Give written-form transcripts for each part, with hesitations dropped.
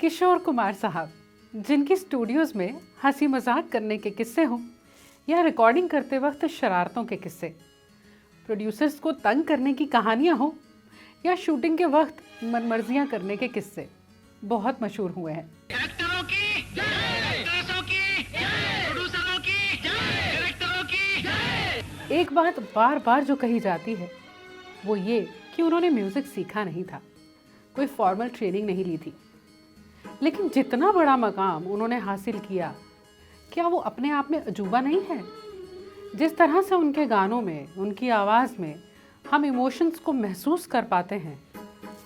किशोर कुमार साहब, जिनकी स्टूडियोज में हंसी मजाक करने के किस्से हों या रिकॉर्डिंग करते वक्त शरारतों के किस्से, प्रोड्यूसर्स को तंग करने की कहानियां हों या शूटिंग के वक्त मनमर्जियां करने के किस्से, बहुत मशहूर हुए हैं। एक्टरों की जय, एक्ट्रेसों की जय, प्रोड्यूसरों की जय, डायरेक्टरों की जय। एक बात बार बार जो कही जाती है वो ये कि उन्होंने म्यूजिक सीखा नहीं था, कोई फॉर्मल ट्रेनिंग नहीं ली थी। लेकिन जितना बड़ा मकाम उन्होंने हासिल किया, क्या वो अपने आप में अजूबा नहीं है? जिस तरह से उनके गानों में, उनकी आवाज़ में हम इमोशंस को महसूस कर पाते हैं,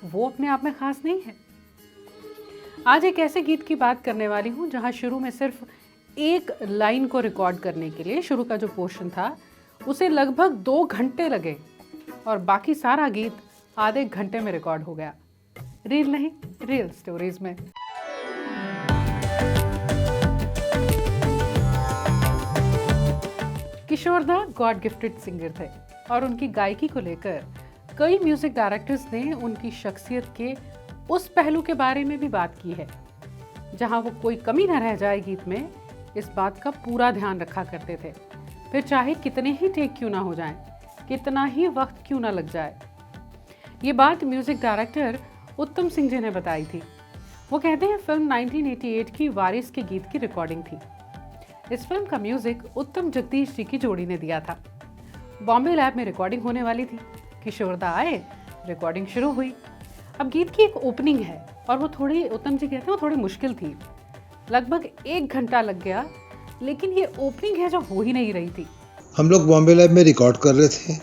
वो अपने आप में ख़ास नहीं है? आज एक ऐसे गीत की बात करने वाली हूँ जहाँ शुरू में सिर्फ एक लाइन को रिकॉर्ड करने के लिए शुरू का जो पोर्शन था उसे लगभग 2 घंटे लगे और बाकी सारा गीत आधे घंटे में रिकॉर्ड हो गया। रील नहीं, रियल स्टोरीज में। किशोर दा गॉड गिफ्टेड सिंगर थे और उनकी गायकी को लेकर कई म्यूजिक डायरेक्टर्स ने उनकी शख्सियत के उस पहलू के बारे में भी बात की है जहां वो कोई कमी न रह जाए गीत में, इस बात का पूरा ध्यान रखा करते थे। फिर चाहे कितने ही टेक क्यों ना हो जाएं, कितना ही वक्त क्यों ना लग जाए। ये बात म्यूजिक डायरेक्टर उत्तम सिंह जी ने बताई थी। वो कहते हैं फिल्म 1988 की वारिस के गीत की रिकॉर्डिंग थी। इस फिल्म का म्यूजिक उत्तम जगदीश जी की जोड़ी ने दिया था। बॉम्बे लैब में रिकॉर्डिंग होने वाली थी। किशोर दा आए, रिकॉर्डिंग शुरू हुई। अब गीत की एक ओपनिंग है और वो थोड़ी, उत्तम जी कहते हैं, वो थोड़ी मुश्किल थी। लगभग 1 घंटा लग गया, लेकिन ये ओपनिंग है जो हो ही नहीं रही थी। हम लोग बॉम्बे लैब में रिकॉर्ड कर रहे थे।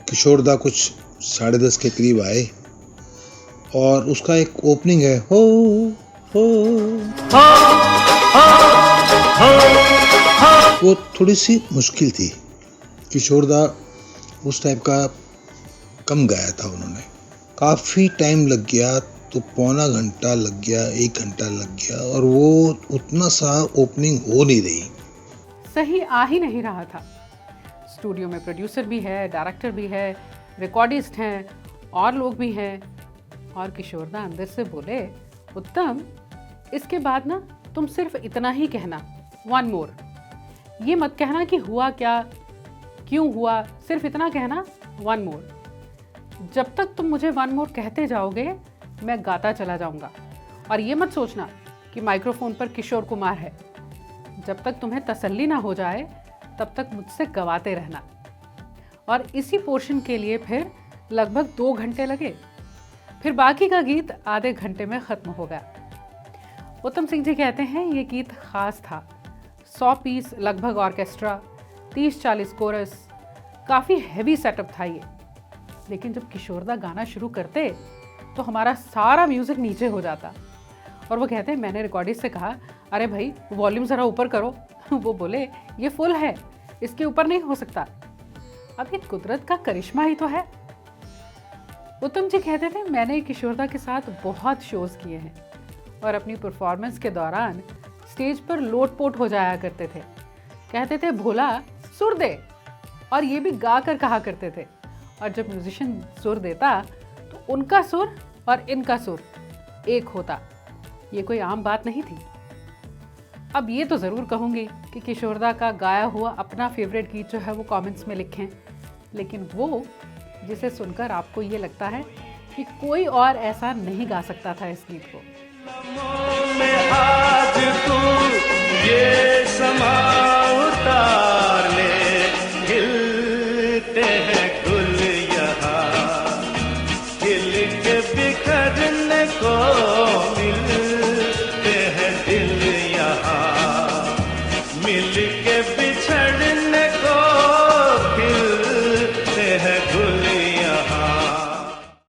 किशोर दा कुछ 10:30 के करीब आए और उसका एक ओपनिंग है, हो वो थोड़ी सी मुश्किल थी। किशोर दा उस टाइप का कम गाया था उन्होंने। काफ़ी टाइम लग गया, तो पौना घंटा लग गया, 1 घंटा लग गया और वो उतना सा ओपनिंग हो नहीं रही, सही आ ही नहीं रहा था। स्टूडियो में प्रोड्यूसर भी है, डायरेक्टर भी है, रिकॉर्डिस्ट हैं और लोग भी हैं। और किशोर दा अंदर से बोले, उत्तम, इसके बाद ना तुम सिर्फ इतना ही कहना, 1 मोर। ये मत कहना कि हुआ क्या, क्यों हुआ, सिर्फ इतना कहना, 1 मोर। जब तक तुम मुझे 1 मोर कहते जाओगे मैं गाता चला जाऊंगा। और ये मत सोचना कि माइक्रोफोन पर किशोर कुमार है। जब तक तुम्हें तसल्ली ना हो जाए तब तक मुझसे गवाते रहना। और इसी पोर्शन के लिए फिर लगभग 2 घंटे लगे। फिर बाकी का गीत आधे घंटे में ख़त्म हो गया। उत्तम सिंह जी कहते हैं ये गीत ख़ास था। 100 पीस लगभग ऑर्केस्ट्रा, 30-40 कोरस, काफ़ी हैवी सेटअप था ये। लेकिन जब किशोर दा गाना शुरू करते तो हमारा सारा म्यूज़िक नीचे हो जाता। और वो कहते हैं, मैंने रिकॉर्डिस्ट से कहा, अरे भाई वॉल्यूम ज़रा ऊपर करो। वो बोले, ये फुल है, इसके ऊपर नहीं हो सकता। अब ये कुदरत का करिश्मा ही तो है। उत्तम जी कहते थे, मैंने किशोर दा के साथ बहुत शोज़ किए हैं और अपनी परफॉर्मेंस के दौरान स्टेज पर लोटपोट हो जाया करते थे। कहते थे, भोला सुर दे, और ये भी गा कर कहा करते थे। और जब म्यूजिशियन सुर देता तो उनका सुर और इनका सुर एक होता। ये कोई आम बात नहीं थी। अब ये तो ज़रूर कहूँगी कि किशोर दा का गाया हुआ अपना फेवरेट गीत जो है वो कमेंट्स में लिखें, लेकिन वो जिसे सुनकर आपको ये लगता है कि कोई और ऐसा नहीं गा सकता था इस गीत को। आज तू ये समा उतार ले, खिलते हैं गुल यहाँ, खिल के बिखरने को मिलते हैं दिल यहाँ, मिल के